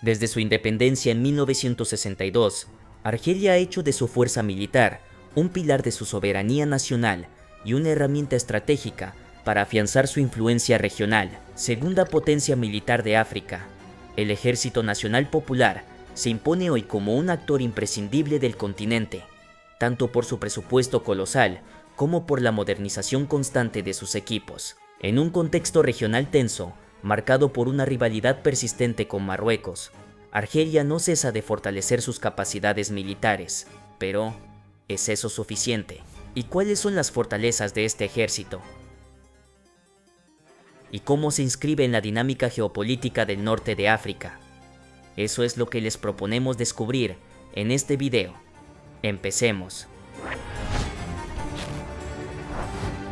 Desde su independencia en 1962, Argelia ha hecho de su fuerza militar un pilar de su soberanía nacional y una herramienta estratégica para afianzar su influencia regional. Segunda potencia militar de África, el Ejército Nacional Popular se impone hoy como un actor imprescindible del continente, tanto por su presupuesto colosal como por la modernización constante de sus equipos. En un contexto regional tenso, marcado por una rivalidad persistente con Marruecos, Argelia no cesa de fortalecer sus capacidades militares. Pero, ¿es eso suficiente? ¿Y cuáles son las fortalezas de este ejército? ¿Y cómo se inscribe en la dinámica geopolítica del norte de África? Eso es lo que les proponemos descubrir en este video. Empecemos.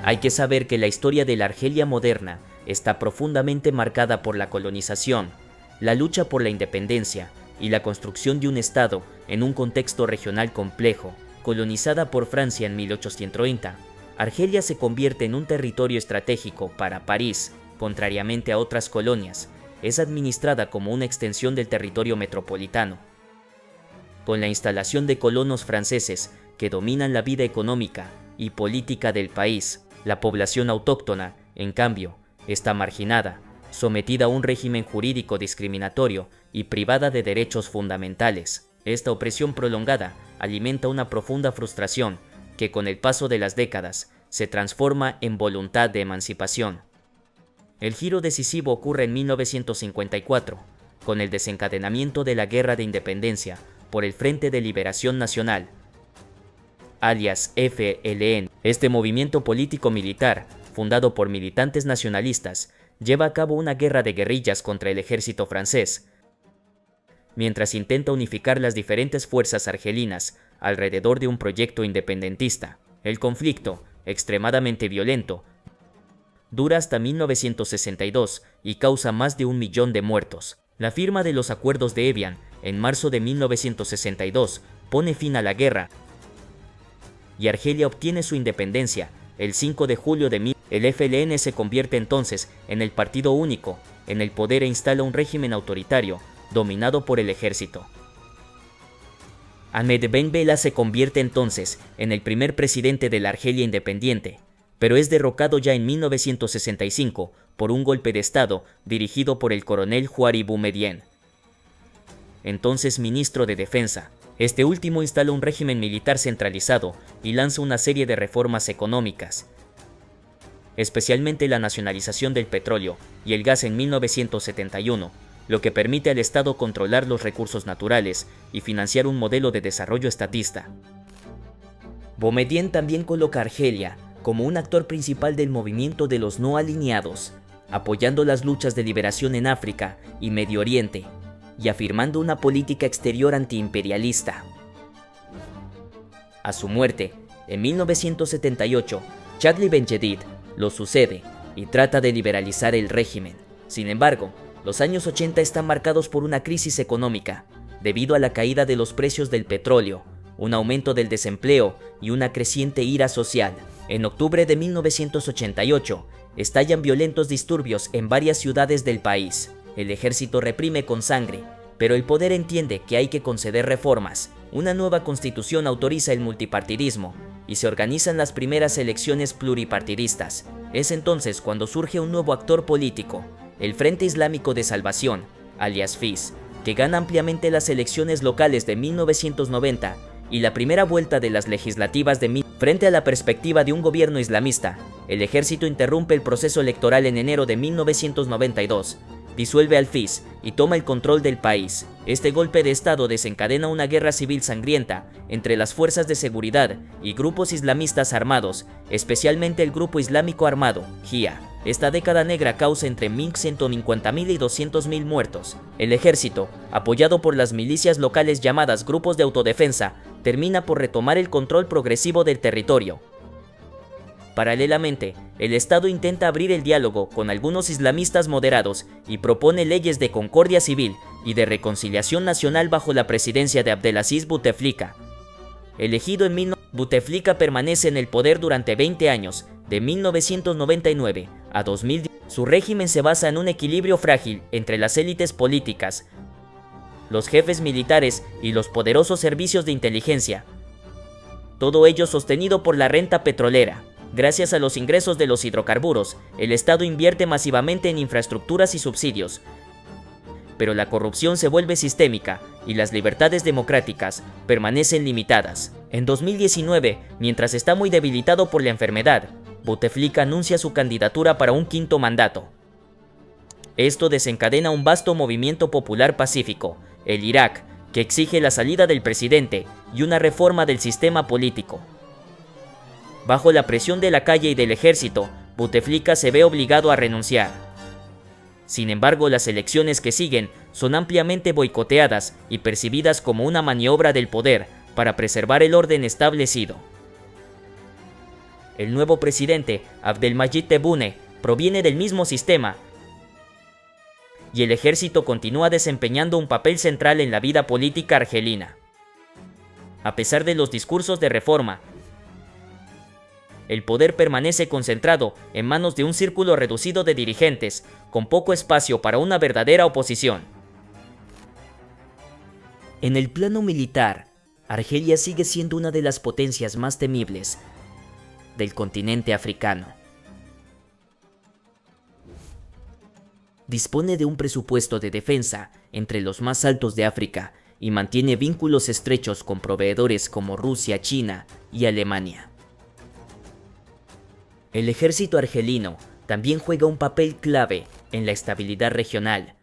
Hay que saber que la historia de la Argelia moderna está profundamente marcada por la colonización, la lucha por la independencia y la construcción de un estado en un contexto regional complejo. Colonizada por Francia en 1830, Argelia se convierte en un territorio estratégico para París. Contrariamente a otras colonias, es administrada como una extensión del territorio metropolitano. Con la instalación de colonos franceses que dominan la vida económica y política del país, la población autóctona, en cambio, está marginada, sometida a un régimen jurídico discriminatorio y privada de derechos fundamentales. Esta opresión prolongada alimenta una profunda frustración que con el paso de las décadas se transforma en voluntad de emancipación. El giro decisivo ocurre en 1954, con el desencadenamiento de la Guerra de Independencia por el Frente de Liberación Nacional, alias FLN. Este movimiento político-militar, fundado por militantes nacionalistas, lleva a cabo una guerra de guerrillas contra el ejército francés, mientras intenta unificar las diferentes fuerzas argelinas alrededor de un proyecto independentista. El conflicto, extremadamente violento, dura hasta 1962 y causa más de 1 millón de muertos. La firma de los acuerdos de Evian en marzo de 1962 pone fin a la guerra y Argelia obtiene su independencia el 5 de julio de 1962. El FLN se convierte entonces en el partido único en el poder e instala un régimen autoritario dominado por el ejército. Ahmed Ben Bella se convierte entonces en el primer presidente de la Argelia independiente, pero es derrocado ya en 1965 por un golpe de estado dirigido por el coronel Houari Boumediene, entonces ministro de Defensa. Este último instala un régimen militar centralizado y lanza una serie de reformas económicas, especialmente la nacionalización del petróleo y el gas en 1971, lo que permite al Estado controlar los recursos naturales y financiar un modelo de desarrollo estatista. Boumediene también coloca a Argelia como un actor principal del movimiento de los no alineados, apoyando las luchas de liberación en África y Medio Oriente, y afirmando una política exterior antiimperialista. A su muerte, en 1978, Chadli Benjedid lo sucede y trata de liberalizar el régimen. Sin embargo, los años 80 están marcados por una crisis económica, debido a la caída de los precios del petróleo, un aumento del desempleo y una creciente ira social. En octubre de 1988, estallan violentos disturbios en varias ciudades del país. El ejército reprime con sangre, pero el poder entiende que hay que conceder reformas. Una nueva constitución autoriza el multipartidismo y se organizan las primeras elecciones pluripartidistas. Es entonces cuando surge un nuevo actor político, el Frente Islámico de Salvación, alias FIS, que gana ampliamente las elecciones locales de 1990 y la primera vuelta de las legislativas de Frente a la perspectiva de un gobierno islamista, el ejército interrumpe el proceso electoral en enero de 1992, disuelve al FIS y toma el control del país. Este golpe de estado desencadena una guerra civil sangrienta entre las fuerzas de seguridad y grupos islamistas armados, especialmente el grupo islámico armado, JIA. Esta década negra causa entre 150.000 y 200.000 muertos. El ejército, apoyado por las milicias locales llamadas grupos de autodefensa, termina por retomar el control progresivo del territorio. Paralelamente, el Estado intenta abrir el diálogo con algunos islamistas moderados y propone leyes de concordia civil y de reconciliación nacional bajo la presidencia de Abdelaziz Bouteflika. Elegido en 1990, Bouteflika permanece en el poder durante 20 años, de 1999 a 2010. Su régimen se basa en un equilibrio frágil entre las élites políticas, los jefes militares y los poderosos servicios de inteligencia. Todo ello sostenido por la renta petrolera. Gracias a los ingresos de los hidrocarburos, el Estado invierte masivamente en infraestructuras y subsidios. Pero la corrupción se vuelve sistémica y las libertades democráticas permanecen limitadas. En 2019, mientras está muy debilitado por la enfermedad, Bouteflika anuncia su candidatura para un quinto mandato. Esto desencadena un vasto movimiento popular pacífico, el Irak, que exige la salida del presidente y una reforma del sistema político. Bajo la presión de la calle y del ejército, Bouteflika se ve obligado a renunciar. Sin embargo, las elecciones que siguen son ampliamente boicoteadas y percibidas como una maniobra del poder para preservar el orden establecido. El nuevo presidente, Abdelmadjid Tebboune, proviene del mismo sistema, y el ejército continúa desempeñando un papel central en la vida política argelina. A pesar de los discursos de reforma, el poder permanece concentrado en manos de un círculo reducido de dirigentes, con poco espacio para una verdadera oposición. En el plano militar, Argelia sigue siendo una de las potencias más temibles del continente africano. Dispone de un presupuesto de defensa entre los más altos de África y mantiene vínculos estrechos con proveedores como Rusia, China y Alemania. El ejército argelino también juega un papel clave en la estabilidad regional,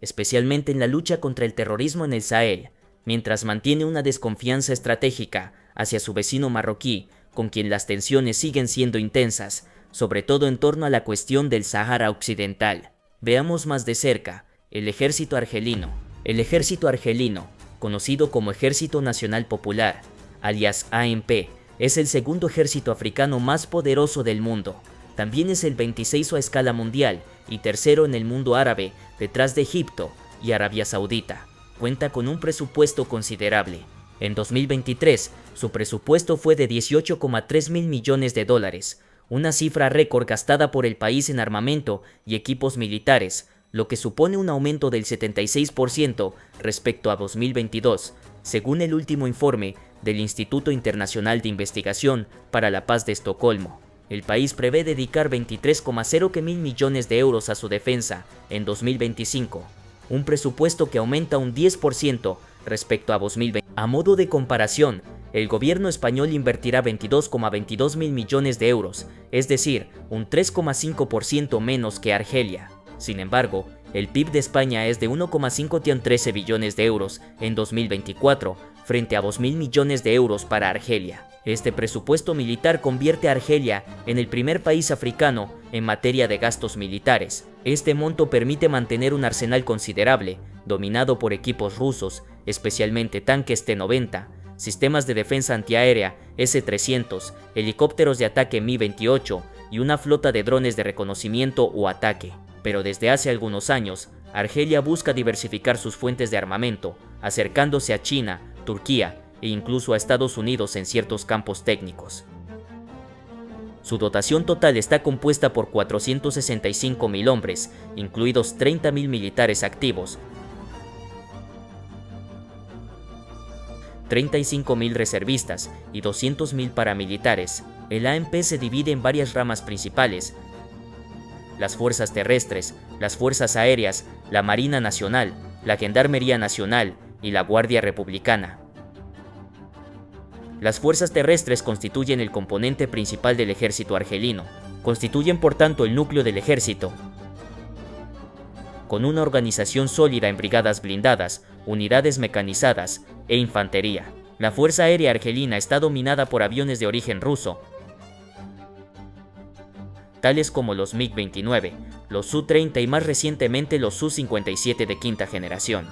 especialmente en la lucha contra el terrorismo en el Sahel, mientras mantiene una desconfianza estratégica hacia su vecino marroquí, con quien las tensiones siguen siendo intensas, sobre todo en torno a la cuestión del Sáhara Occidental. Veamos más de cerca el ejército argelino. El ejército argelino, conocido como Ejército Nacional Popular, alias ANP, es el segundo ejército africano más poderoso del mundo. También es el 26º a escala mundial y tercero en el mundo árabe, detrás de Egipto y Arabia Saudita. Cuenta con un presupuesto considerable. En 2023, su presupuesto fue de 18,3 mil millones de dólares, una cifra récord gastada por el país en armamento y equipos militares, lo que supone un aumento del 76% respecto a 2022, según el último informe del Instituto Internacional de Investigación para la Paz de Estocolmo. El país prevé dedicar 23,0 mil millones de euros a su defensa en 2025, un presupuesto que aumenta un 10% respecto a 2020. A modo de comparación, el gobierno español invertirá 22,22 mil millones de euros, es decir, un 3,5% menos que Argelia. Sin embargo, el PIB de España es de 1,513 billones de euros en 2024, frente a 2.000 millones de euros para Argelia. Este presupuesto militar convierte a Argelia en el primer país africano en materia de gastos militares. Este monto permite mantener un arsenal considerable, dominado por equipos rusos, especialmente tanques T-90, sistemas de defensa antiaérea S-300, helicópteros de ataque Mi-28 y una flota de drones de reconocimiento o ataque. Pero desde hace algunos años, Argelia busca diversificar sus fuentes de armamento, acercándose a China, Turquía e incluso a Estados Unidos en ciertos campos técnicos. Su dotación total está compuesta por 465.000 hombres, incluidos 30.000 militares activos, 35.000 reservistas y 200.000 paramilitares. El ANP se divide en varias ramas principales: las fuerzas terrestres, las fuerzas aéreas, la Marina Nacional, la Gendarmería Nacional y la Guardia Republicana. Las fuerzas terrestres constituyen el componente principal del ejército argelino. Constituyen por tanto el núcleo del ejército, con una organización sólida en brigadas blindadas, unidades mecanizadas e infantería. La Fuerza Aérea Argelina está dominada por aviones de origen ruso, tales como los MiG-29, los Su-30 y más recientemente los Su-57 de quinta generación.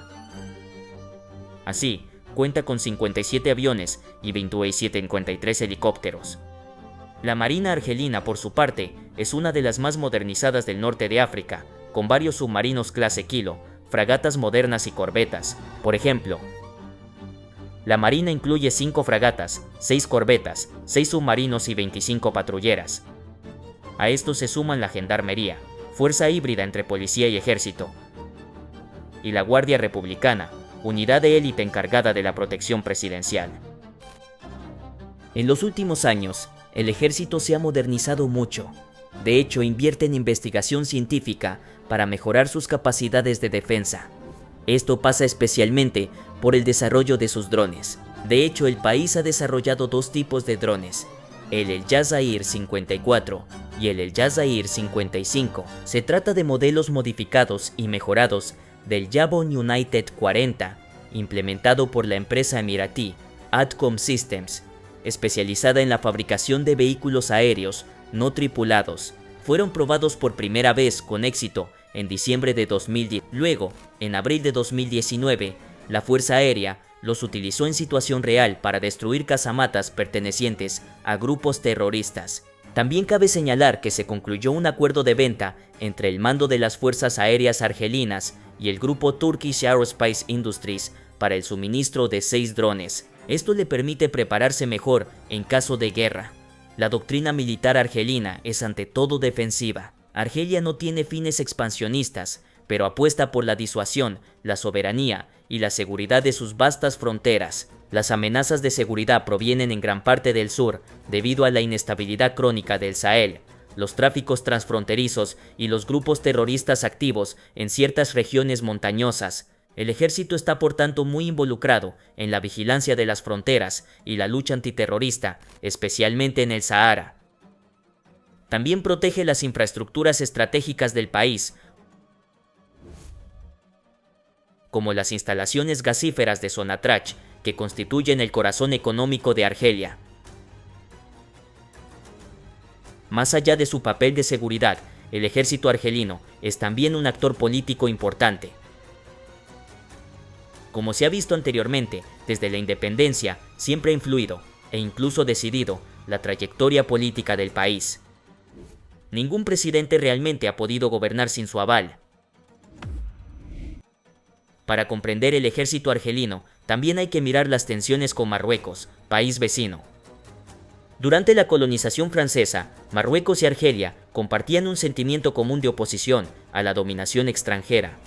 Así, cuenta con 57 aviones y 53 helicópteros. La Marina Argelina, por su parte, es una de las más modernizadas del norte de África, con varios submarinos clase Kilo, fragatas modernas y corbetas. Por ejemplo, la Marina incluye 5 fragatas, 6 corbetas, 6 submarinos y 25 patrulleras. A estos se suman la Gendarmería, fuerza híbrida entre policía y ejército, y la Guardia Republicana, unidad de élite encargada de la protección presidencial. En los últimos años, el ejército se ha modernizado mucho. De hecho, invierte en investigación científica para mejorar sus capacidades de defensa. Esto pasa especialmente por el desarrollo de sus drones. De hecho, el país ha desarrollado dos tipos de drones, el Jazair 54 y el Jazair 55. Se trata de modelos modificados y mejorados del Jabon United 40, implementado por la empresa emiratí Adcom Systems, especializada en la fabricación de vehículos aéreos no tripulados. Fueron probados por primera vez con éxito en diciembre de 2010. Luego, en abril de 2019, la Fuerza Aérea los utilizó en situación real para destruir casamatas pertenecientes a grupos terroristas. También cabe señalar que se concluyó un acuerdo de venta entre el mando de las Fuerzas Aéreas Argelinas y el grupo Turkish Aerospace Industries para el suministro de 6 drones. Esto le permite prepararse mejor en caso de guerra. La doctrina militar argelina es ante todo defensiva. Argelia no tiene fines expansionistas, pero apuesta por la disuasión, la soberanía y la seguridad de sus vastas fronteras. Las amenazas de seguridad provienen en gran parte del sur, debido a la inestabilidad crónica del Sahel, los tráficos transfronterizos y los grupos terroristas activos en ciertas regiones montañosas. El ejército está por tanto muy involucrado en la vigilancia de las fronteras y la lucha antiterrorista, especialmente en el Sahara. También protege las infraestructuras estratégicas del país, como las instalaciones gasíferas de Sonatrach, que constituyen el corazón económico de Argelia. Más allá de su papel de seguridad, el ejército argelino es también un actor político importante. Como se ha visto anteriormente, desde la independencia siempre ha influido, e incluso decidido, la trayectoria política del país. Ningún presidente realmente ha podido gobernar sin su aval. Para comprender el ejército argelino, también hay que mirar las tensiones con Marruecos, país vecino. Durante la colonización francesa, Marruecos y Argelia compartían un sentimiento común de oposición a la dominación extranjera.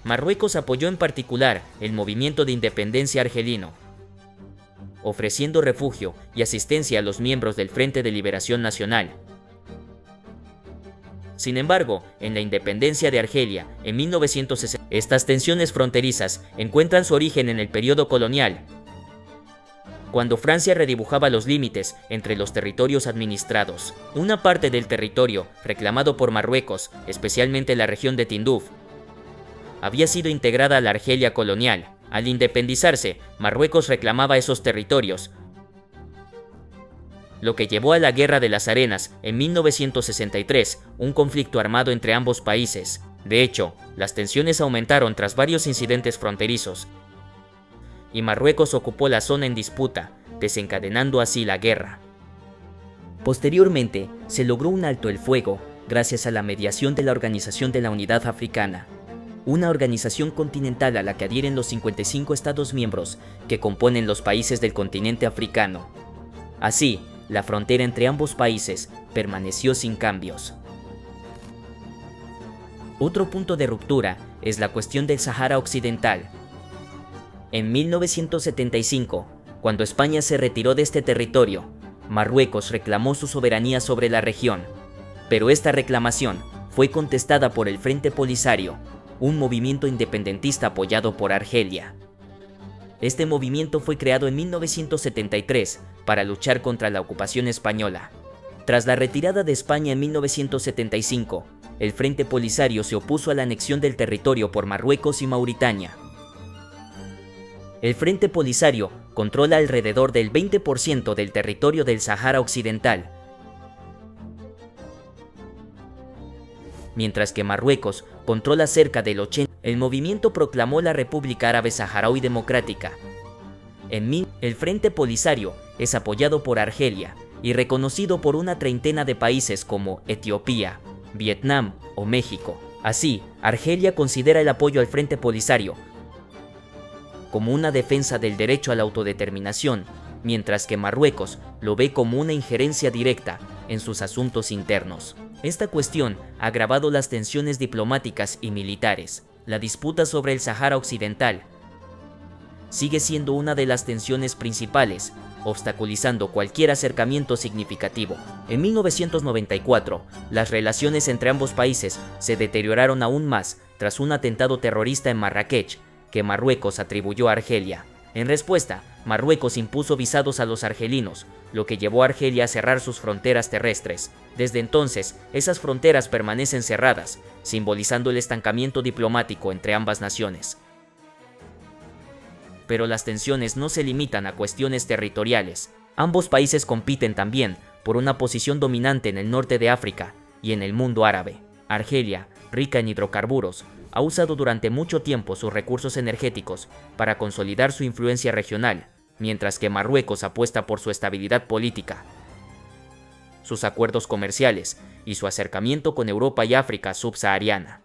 Marruecos apoyó en particular el movimiento de independencia argelino, ofreciendo refugio y asistencia a los miembros del Frente de Liberación Nacional. Sin embargo, en la independencia de Argelia, en 1960, estas tensiones fronterizas encuentran su origen en el periodo colonial, cuando Francia redibujaba los límites entre los territorios administrados. Una parte del territorio, reclamado por Marruecos, especialmente la región de Tinduf, había sido integrada a la Argelia colonial. Al independizarse, Marruecos reclamaba esos territorios, lo que llevó a la Guerra de las Arenas en 1963, un conflicto armado entre ambos países. De hecho, las tensiones aumentaron tras varios incidentes fronterizos, y Marruecos ocupó la zona en disputa, desencadenando así la guerra. Posteriormente, se logró un alto el fuego gracias a la mediación de la Organización de la Unidad Africana, una organización continental a la que adhieren los 55 Estados miembros que componen los países del continente africano. Así, la frontera entre ambos países permaneció sin cambios. Otro punto de ruptura es la cuestión del Sahara Occidental. En 1975, cuando España se retiró de este territorio, Marruecos reclamó su soberanía sobre la región, pero esta reclamación fue contestada por el Frente Polisario, un movimiento independentista apoyado por Argelia. Este movimiento fue creado en 1973 para luchar contra la ocupación española. Tras la retirada de España en 1975, el Frente Polisario se opuso a la anexión del territorio por Marruecos y Mauritania. El Frente Polisario controla alrededor del 20% del territorio del Sahara Occidental, mientras que Marruecos controla cerca del 80%. El movimiento proclamó la República Árabe Saharaui Democrática. El Frente Polisario es apoyado por Argelia y reconocido por una treintena de países como Etiopía, Vietnam o México. Así, Argelia considera el apoyo al Frente Polisario como una defensa del derecho a la autodeterminación, mientras que Marruecos lo ve como una injerencia directa en sus asuntos internos. Esta cuestión ha agravado las tensiones diplomáticas y militares. La disputa sobre el Sahara Occidental sigue siendo una de las tensiones principales, obstaculizando cualquier acercamiento significativo. En 1994, las relaciones entre ambos países se deterioraron aún más tras un atentado terrorista en Marrakech, que Marruecos atribuyó a Argelia. En respuesta, Marruecos impuso visados a los argelinos, lo que llevó a Argelia a cerrar sus fronteras terrestres. Desde entonces, esas fronteras permanecen cerradas, simbolizando el estancamiento diplomático entre ambas naciones. Pero las tensiones no se limitan a cuestiones territoriales. Ambos países compiten también por una posición dominante en el norte de África y en el mundo árabe. Argelia, rica en hidrocarburos, ha usado durante mucho tiempo sus recursos energéticos para consolidar su influencia regional, mientras que Marruecos apuesta por su estabilidad política, sus acuerdos comerciales y su acercamiento con Europa y África subsahariana.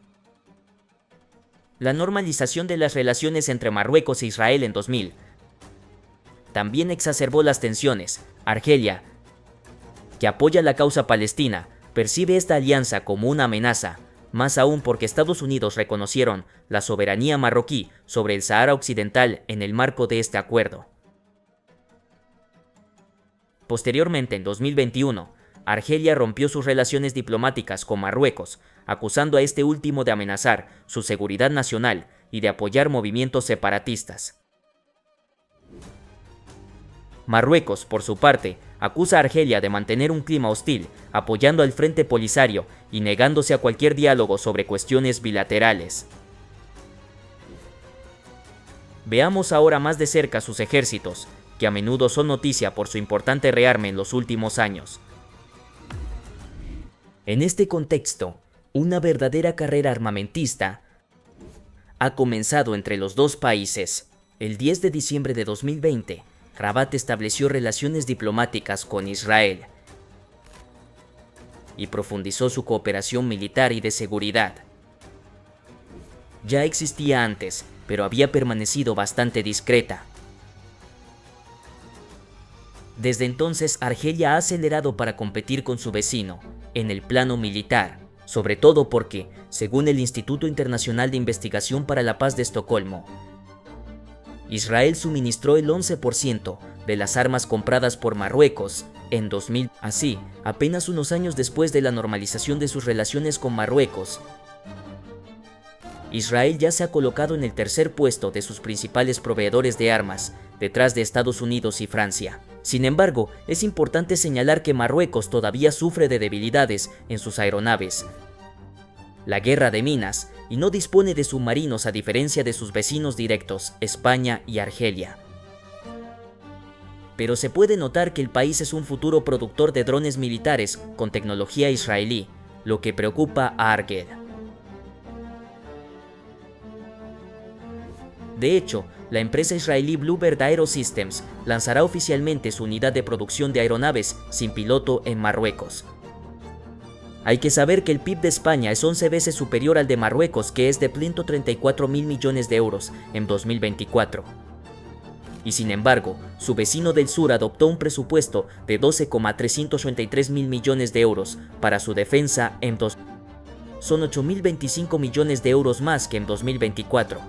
La normalización de las relaciones entre Marruecos e Israel en 2000 también exacerbó las tensiones. Argelia, que apoya la causa palestina, percibe esta alianza como una amenaza, más aún porque Estados Unidos reconocieron la soberanía marroquí sobre el Sahara Occidental en el marco de este acuerdo. Posteriormente, en 2021, Argelia rompió sus relaciones diplomáticas con Marruecos, acusando a este último de amenazar su seguridad nacional y de apoyar movimientos separatistas. Marruecos, por su parte, acusa a Argelia de mantener un clima hostil, apoyando al Frente Polisario y negándose a cualquier diálogo sobre cuestiones bilaterales. Veamos ahora más de cerca sus ejércitos, que a menudo son noticia por su importante rearme en los últimos años. En este contexto, una verdadera carrera armamentista ha comenzado entre los dos países. El 10 de diciembre de 2020, Rabat estableció relaciones diplomáticas con Israel y profundizó su cooperación militar y de seguridad. Ya existía antes, pero había permanecido bastante discreta. Desde entonces, Argelia ha acelerado para competir con su vecino en el plano militar, sobre todo porque, según el Instituto Internacional de Investigación para la Paz de Estocolmo, Israel suministró el 11% de las armas compradas por Marruecos en 2000. Así, apenas unos años después de la normalización de sus relaciones con Marruecos, Israel ya se ha colocado en el tercer puesto de sus principales proveedores de armas, detrás de Estados Unidos y Francia. Sin embargo, es importante señalar que Marruecos todavía sufre de debilidades en sus aeronaves, la guerra de minas, y no dispone de submarinos a diferencia de sus vecinos directos, España y Argelia. Pero se puede notar que el país es un futuro productor de drones militares con tecnología israelí, lo que preocupa a Argel. De hecho, la empresa israelí Bluebird Aerosystems lanzará oficialmente su unidad de producción de aeronaves sin piloto en Marruecos. Hay que saber que el PIB de España es 11 veces superior al de Marruecos, que es de 134.000 millones de euros en 2024. Y sin embargo, su vecino del sur adoptó un presupuesto de 12,383 mil millones de euros para su defensa en Son 8.025 millones de euros más que en 2024,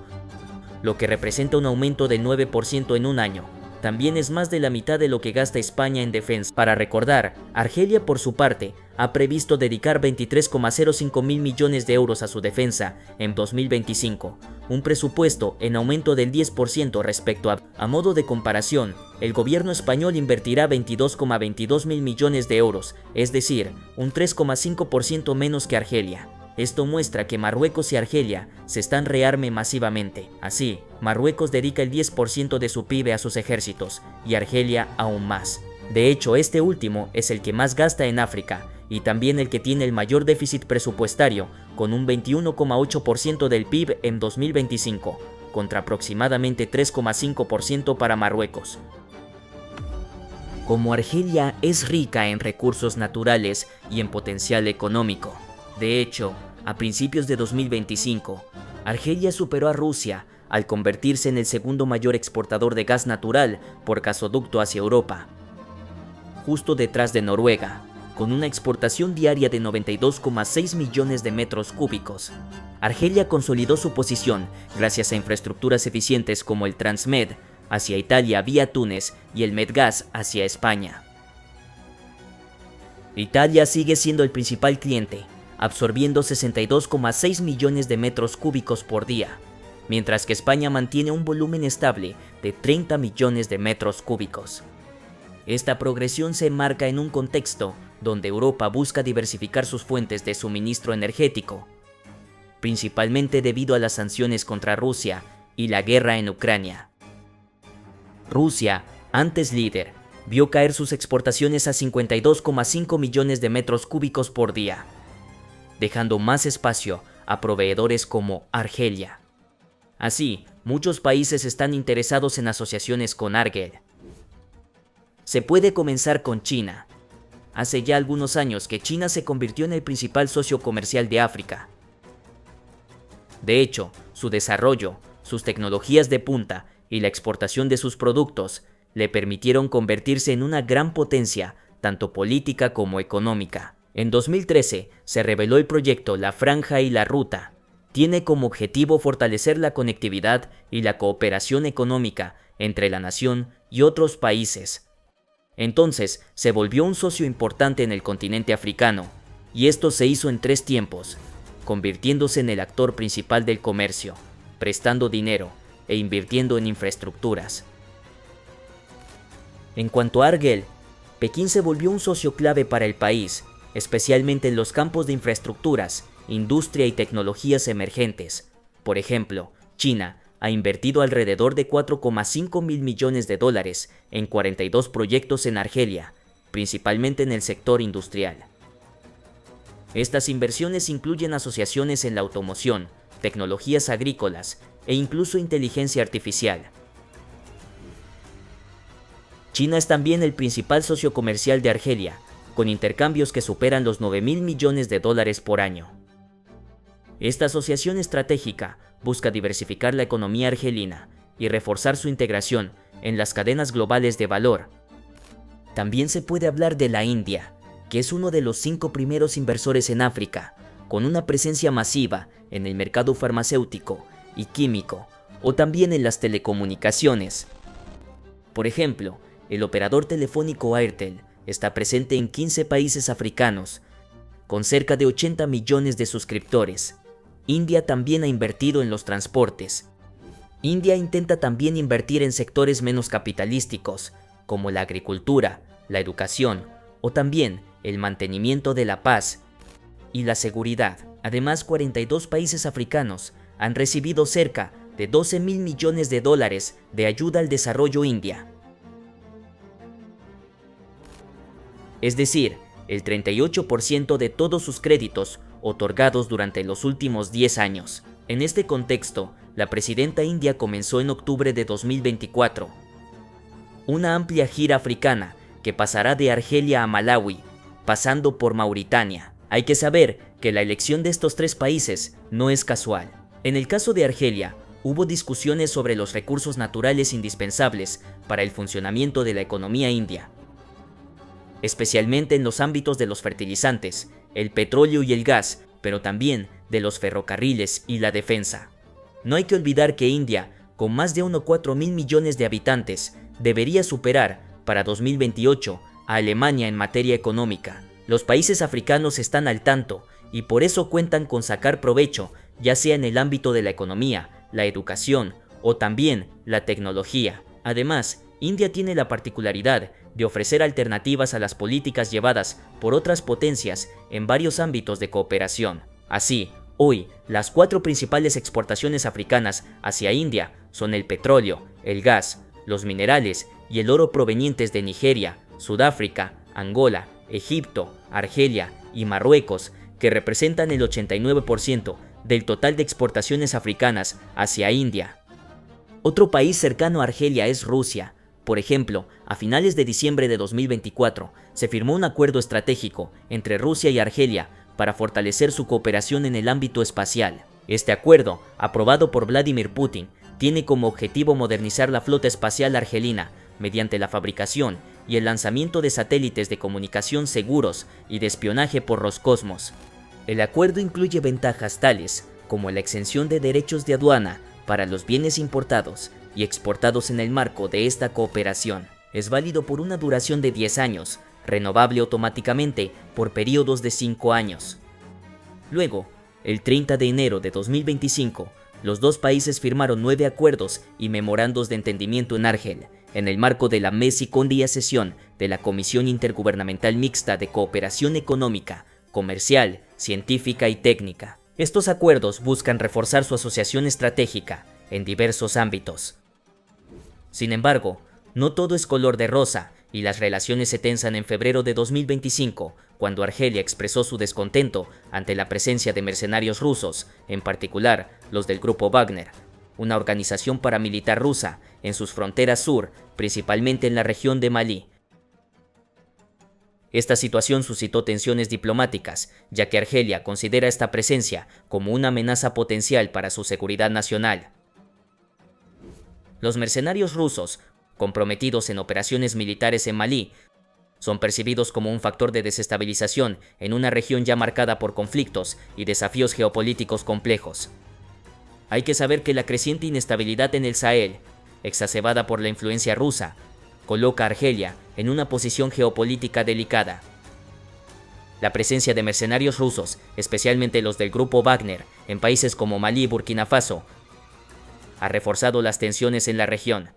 lo que representa un aumento del 9% en un año. También es más de la mitad de lo que gasta España en defensa. Para recordar, Argelia, por su parte, ha previsto dedicar 23,05 mil millones de euros a su defensa en 2025, un presupuesto en aumento del 10% respecto a modo de comparación, el gobierno español invertirá 22,22 mil millones de euros, es decir, un 3,5% menos que Argelia. Esto muestra que Marruecos y Argelia se están rearme masivamente. Así, Marruecos dedica el 10% de su PIB a sus ejércitos y Argelia aún más. De hecho, este último es el que más gasta en África y también el que tiene el mayor déficit presupuestario, con un 21,8% del PIB en 2025, contra aproximadamente 3,5% para Marruecos. Como Argelia es rica en recursos naturales y en potencial económico. De hecho, a principios de 2025, Argelia superó a Rusia al convertirse en el segundo mayor exportador de gas natural por gasoducto hacia Europa, justo detrás de Noruega. con una exportación diaria de 92,6 millones de metros cúbicos. Argelia consolidó su posición gracias a infraestructuras eficientes como el Transmed hacia Italia vía Túnez y el Medgaz hacia España. Italia sigue siendo el principal cliente, absorbiendo 62,6 millones de metros cúbicos por día, mientras que España mantiene un volumen estable de 30 millones de metros cúbicos. Esta progresión se enmarca en un contexto donde Europa busca diversificar sus fuentes de suministro energético, principalmente debido a las sanciones contra Rusia y la guerra en Ucrania. Rusia, antes líder, vio caer sus exportaciones a 52,5 millones de metros cúbicos por día, dejando más espacio a proveedores como Argelia. Así, muchos países están interesados en asociaciones con Argel. Se puede comenzar con China. Hace ya algunos años que China se convirtió en el principal socio comercial de África. De hecho, su desarrollo, sus tecnologías de punta y la exportación de sus productos le permitieron convertirse en una gran potencia, tanto política como económica. En 2013 se reveló el proyecto La Franja y la Ruta. Tiene como objetivo fortalecer la conectividad y la cooperación económica entre la nación y otros países. Entonces se volvió un socio importante en el continente africano, y esto se hizo en 3 tiempos, convirtiéndose en el actor principal del comercio, prestando dinero e invirtiendo en infraestructuras. En cuanto a Argel, Pekín se volvió un socio clave para el país, especialmente en los campos de infraestructuras, industria y tecnologías emergentes. Por ejemplo, China ha invertido alrededor de 4,5 mil millones de dólares en 42 proyectos en Argelia, principalmente en el sector industrial. Estas inversiones incluyen asociaciones en la automoción, tecnologías agrícolas e incluso inteligencia artificial. China es también el principal socio comercial de Argelia, con intercambios que superan los 9 mil millones de dólares por año. Esta asociación estratégica busca diversificar la economía argelina y reforzar su integración en las cadenas globales de valor. También se puede hablar de la India, que es uno de los 5 primeros inversores en África, con una presencia masiva en el mercado farmacéutico y químico, o también en las telecomunicaciones. Por ejemplo, el operador telefónico Airtel está presente en 15 países africanos, con cerca de 80 millones de suscriptores. India también ha invertido en los transportes. India intenta también invertir en sectores menos capitalísticos, como la agricultura, la educación o también el mantenimiento de la paz y la seguridad. Además, 42 países africanos han recibido cerca de 12 mil millones de dólares de ayuda al desarrollo india. Es decir, el 38% de todos sus créditos otorgados durante los últimos 10 años. En este contexto, la presidenta india comenzó en octubre de 2024 una amplia gira africana que pasará de Argelia a Malawi, pasando por Mauritania. Hay que saber que la elección de estos 3 países no es casual. En el caso de Argelia, hubo discusiones sobre los recursos naturales indispensables para el funcionamiento de la economía india, especialmente en los ámbitos de los fertilizantes, el petróleo y el gas, pero también de los ferrocarriles y la defensa. No hay que olvidar que India, con más de 1,4 mil millones de habitantes, debería superar para 2028 a Alemania en materia económica. Los países africanos están al tanto y por eso cuentan con sacar provecho, ya sea en el ámbito de la economía, la educación o también la tecnología. Además, India tiene la particularidad de ofrecer alternativas a las políticas llevadas por otras potencias en varios ámbitos de cooperación. Así, hoy, las 4 principales exportaciones africanas hacia India son el petróleo, el gas, los minerales y el oro provenientes de Nigeria, Sudáfrica, Angola, Egipto, Argelia y Marruecos, que representan el 89% del total de exportaciones africanas hacia India. Otro país cercano a Argelia es Rusia. Por ejemplo, a finales de diciembre de 2024 se firmó un acuerdo estratégico entre Rusia y Argelia para fortalecer su cooperación en el ámbito espacial. Este acuerdo, aprobado por Vladimir Putin, tiene como objetivo modernizar la flota espacial argelina mediante la fabricación y el lanzamiento de satélites de comunicación seguros y de espionaje por Roscosmos. El acuerdo incluye ventajas tales como la exención de derechos de aduana para los bienes importados y exportados en el marco de esta cooperación. Es válido por una duración de 10 años, renovable automáticamente por periodos de 5 años. Luego, el 30 de enero de 2025, los dos países firmaron 9 acuerdos y memorandos de entendimiento en Argel, en el marco de la mesicondía sesión de la Comisión Intergubernamental Mixta de Cooperación Económica, Comercial, Científica y Técnica. Estos acuerdos buscan reforzar su asociación estratégica en diversos ámbitos. Sin embargo, no todo es color de rosa, y las relaciones se tensan en febrero de 2025, cuando Argelia expresó su descontento ante la presencia de mercenarios rusos, en particular los del grupo Wagner, una organización paramilitar rusa, en sus fronteras sur, principalmente en la región de Malí. Esta situación suscitó tensiones diplomáticas, ya que Argelia considera esta presencia como una amenaza potencial para su seguridad nacional. Los mercenarios rusos, comprometidos en operaciones militares en Malí, son percibidos como un factor de desestabilización en una región ya marcada por conflictos y desafíos geopolíticos complejos. Hay que saber que la creciente inestabilidad en el Sahel, exacerbada por la influencia rusa, coloca a Argelia en una posición geopolítica delicada. La presencia de mercenarios rusos, especialmente los del grupo Wagner, en países como Malí y Burkina Faso, ha reforzado las tensiones en la región.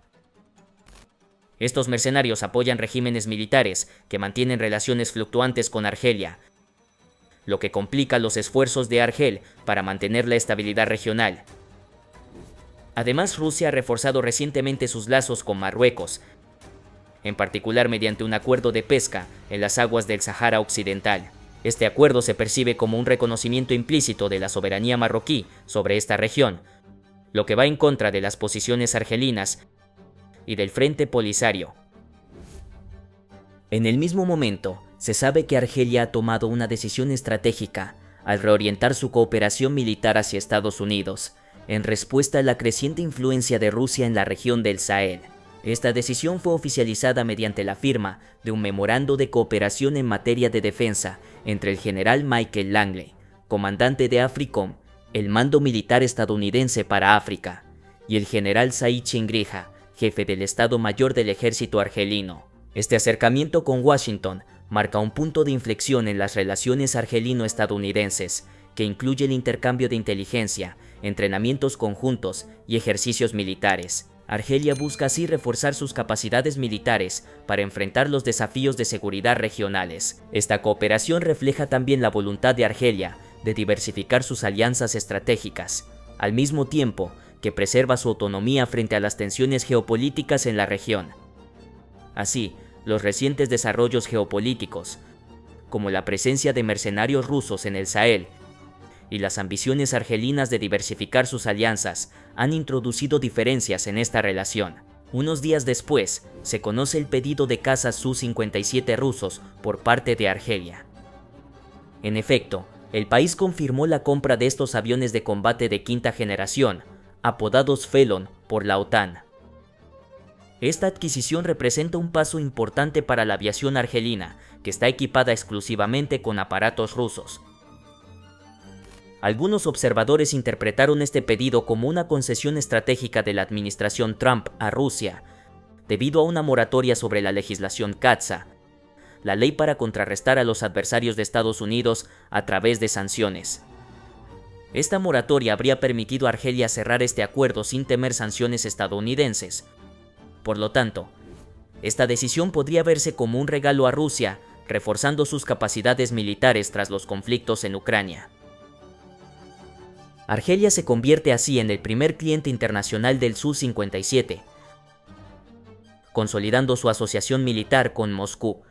Estos mercenarios apoyan regímenes militares que mantienen relaciones fluctuantes con Argelia, lo que complica los esfuerzos de Argel para mantener la estabilidad regional. Además, Rusia ha reforzado recientemente sus lazos con Marruecos, en particular mediante un acuerdo de pesca en las aguas del Sáhara Occidental. Este acuerdo se percibe como un reconocimiento implícito de la soberanía marroquí sobre esta región, lo que va en contra de las posiciones argelinas y del Frente Polisario. En el mismo momento, se sabe que Argelia ha tomado una decisión estratégica al reorientar su cooperación militar hacia Estados Unidos, en respuesta a la creciente influencia de Rusia en la región del Sahel. Esta decisión fue oficializada mediante la firma de un memorando de cooperación en materia de defensa entre el general Michael Langley, comandante de AFRICOM, el mando militar estadounidense para África, y el general Said Chingrija, jefe del Estado Mayor del Ejército argelino. Este acercamiento con Washington marca un punto de inflexión en las relaciones argelino-estadounidenses, que incluye el intercambio de inteligencia, entrenamientos conjuntos y ejercicios militares. Argelia busca así reforzar sus capacidades militares para enfrentar los desafíos de seguridad regionales. Esta cooperación refleja también la voluntad de Argelia de diversificar sus alianzas estratégicas, al mismo tiempo que preserva su autonomía frente a las tensiones geopolíticas en la región. Así, los recientes desarrollos geopolíticos, como la presencia de mercenarios rusos en el Sahel y las ambiciones argelinas de diversificar sus alianzas, han introducido diferencias en esta relación. Unos días después, se conoce el pedido de cazas Su-57 rusos por parte de Argelia. En efecto, el país confirmó la compra de estos aviones de combate de quinta generación, apodados Felon por la OTAN. Esta adquisición representa un paso importante para la aviación argelina, que está equipada exclusivamente con aparatos rusos. Algunos observadores interpretaron este pedido como una concesión estratégica de la administración Trump a Rusia, debido a una moratoria sobre la legislación CAATSA, la ley para contrarrestar a los adversarios de Estados Unidos a través de sanciones. Esta moratoria habría permitido a Argelia cerrar este acuerdo sin temer sanciones estadounidenses. Por lo tanto, esta decisión podría verse como un regalo a Rusia, reforzando sus capacidades militares tras los conflictos en Ucrania. Argelia se convierte así en el primer cliente internacional del Su-57, consolidando su asociación militar con Moscú.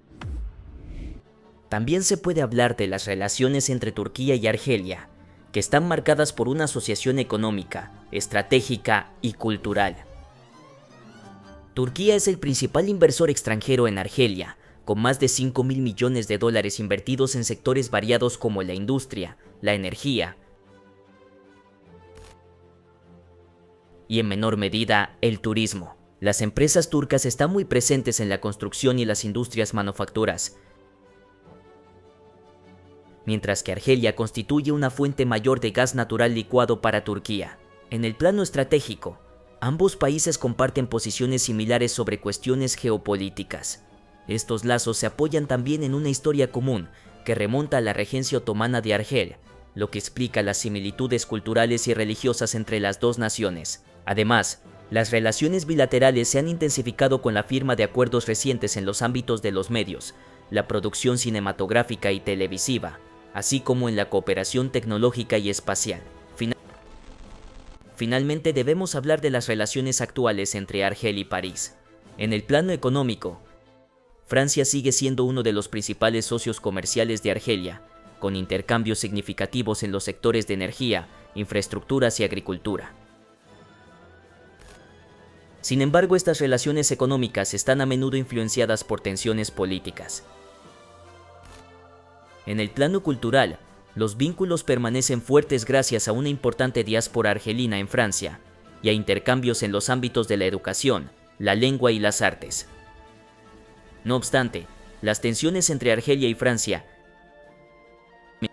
También se puede hablar de las relaciones entre Turquía y Argelia, que están marcadas por una asociación económica, estratégica y cultural. Turquía es el principal inversor extranjero en Argelia, con más de $5.000 millones invertidos en sectores variados como la industria, la energía y en menor medida el turismo. Las empresas turcas están muy presentes en la construcción y las industrias manufacturas, mientras que Argelia constituye una fuente mayor de gas natural licuado para Turquía. En el plano estratégico, ambos países comparten posiciones similares sobre cuestiones geopolíticas. Estos lazos se apoyan también en una historia común que remonta a la regencia otomana de Argel, lo que explica las similitudes culturales y religiosas entre las dos naciones. Además, las relaciones bilaterales se han intensificado con la firma de acuerdos recientes en los ámbitos de los medios, la producción cinematográfica y televisiva, así como en la cooperación tecnológica y espacial. Finalmente debemos hablar de las relaciones actuales entre Argel y París. En el plano económico, Francia sigue siendo uno de los principales socios comerciales de Argelia, con intercambios significativos en los sectores de energía, infraestructuras y agricultura. Sin embargo, estas relaciones económicas están a menudo influenciadas por tensiones políticas. En el plano cultural, los vínculos permanecen fuertes gracias a una importante diáspora argelina en Francia y a intercambios en los ámbitos de la educación, la lengua y las artes. No obstante, las tensiones entre Argelia y Francia.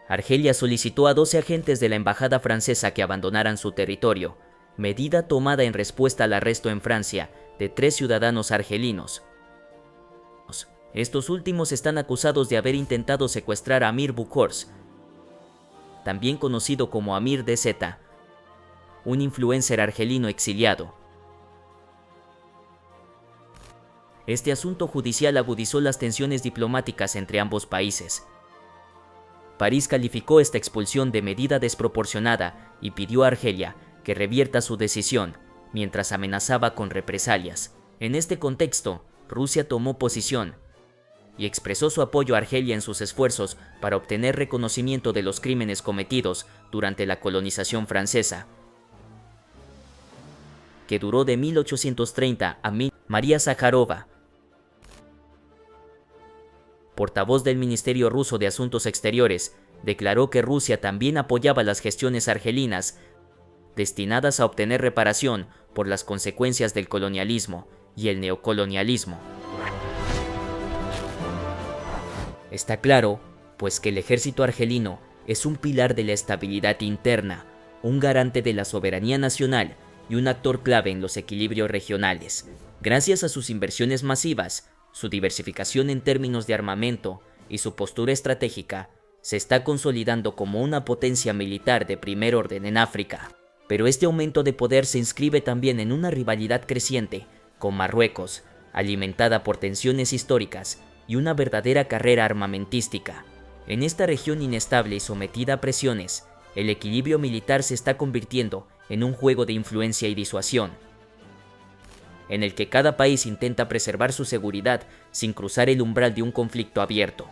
Argelia solicitó a 12 agentes de la embajada francesa que abandonaran su territorio, medida tomada en respuesta al arresto en Francia de 3 ciudadanos argelinos. Estos últimos están acusados de haber intentado secuestrar a Amir Bukhors, también conocido como Amir DZ, un influencer argelino exiliado. Este asunto judicial agudizó las tensiones diplomáticas entre ambos países. París calificó esta expulsión de medida desproporcionada y pidió a Argelia que revierta su decisión, mientras amenazaba con represalias. En este contexto, Rusia tomó posición y expresó su apoyo a Argelia en sus esfuerzos para obtener reconocimiento de los crímenes cometidos durante la colonización francesa, que duró de 1830 a 1000. María Zakharova, portavoz del Ministerio Ruso de Asuntos Exteriores, declaró que Rusia también apoyaba las gestiones argelinas destinadas a obtener reparación por las consecuencias del colonialismo y el neocolonialismo. Está claro, pues que el ejército argelino es un pilar de la estabilidad interna, un garante de la soberanía nacional y un actor clave en los equilibrios regionales. Gracias a sus inversiones masivas, su diversificación en términos de armamento y su postura estratégica, se está consolidando como una potencia militar de primer orden en África. Pero este aumento de poder se inscribe también en una rivalidad creciente con Marruecos, alimentada por tensiones históricas y una verdadera carrera armamentística. En esta región inestable y sometida a presiones, el equilibrio militar se está convirtiendo en un juego de influencia y disuasión, en el que cada país intenta preservar su seguridad sin cruzar el umbral de un conflicto abierto.